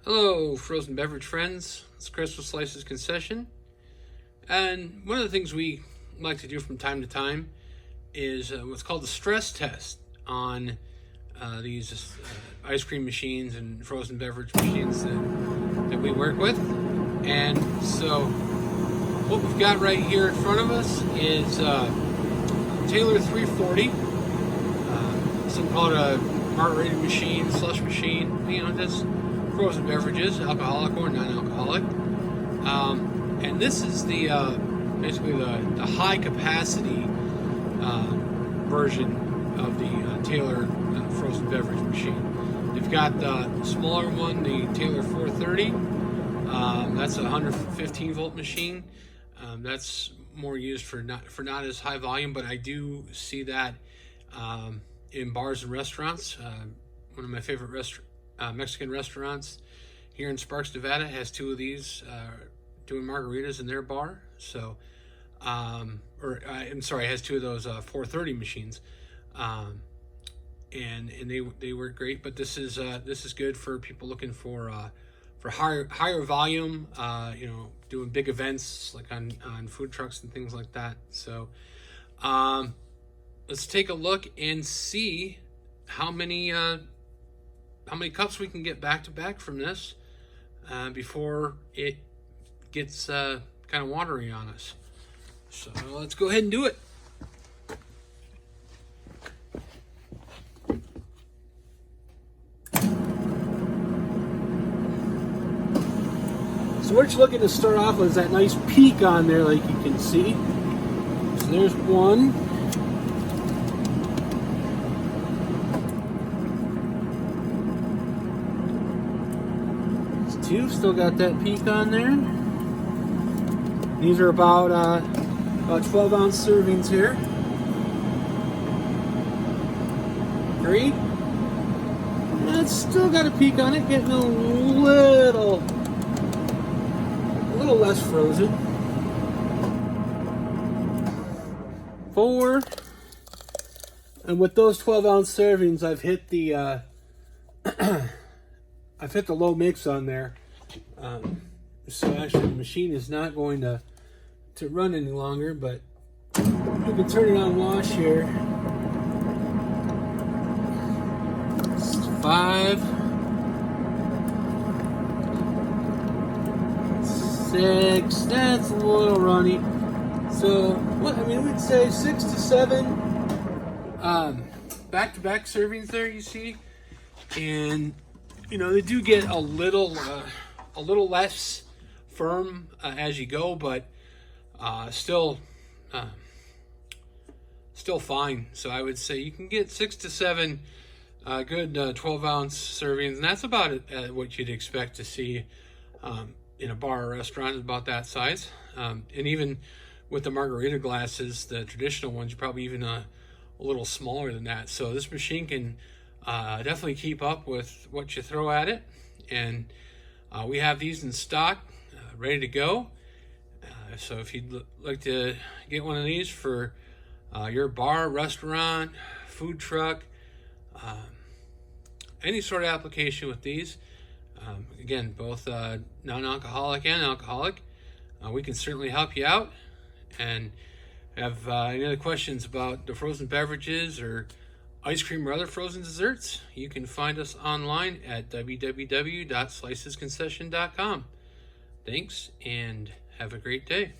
Hello, frozen beverage friends. It's Chris with Slice's Concession. And one of the things we like to do from time to time is what's called the stress test on these ice cream machines and frozen beverage machines that we work with. And so what we've got right here in front of us is Taylor 340. Some call it a margarita machine, slush machine, just frozen beverages, alcoholic or non-alcoholic. And this is the basically the high capacity version of the Taylor frozen beverage machine. You've got the smaller one, the Taylor 430. That's a 115 volt machine. That's more used for not as high volume, but I do see that in bars and restaurants. One of my favorite Mexican restaurants here in Sparks, Nevada has two of these doing margaritas in their bar. So, I'm sorry, has two of those 430 machines, and they work great. But this is good for people looking for higher volume. Doing big events like on food trucks and things like that. So, let's take a look and see how many cups we can get back to back from this before it gets kind of watery on us. So let's go ahead and do it. So what you're looking to start off with is that nice peak on there, like you can see. So there's one. Two, still got that peak on there. These are about 12 ounce servings here. 3. It's still got a peak on it, getting a little less frozen. 4. And with those 12 ounce servings, I've hit the I've hit the low mix on there. So actually the machine is not going to run any longer, but you can turn it on wash here. 5, 6, that's a little runny. So we'd say 6 to 7 back-to-back servings there, you see. And they do get a little less firm as you go, but still fine. So I would say you can get 6 to 7 good 12 ounce servings, and that's about what you'd expect to see in a bar or restaurant, is about that size. And even with the margarita glasses, the traditional ones, you're probably even a little smaller than that. So this machine can definitely keep up with what you throw at it. And we have these in stock, ready to go. So if you'd like to get one of these for your bar, restaurant, food truck, any sort of application with these, again, both non-alcoholic and alcoholic, we can certainly help you out. And have any other questions about the frozen beverages or ice cream or other frozen desserts, you can find us online at www.slicesconcession.com. Thanks, and have a great day.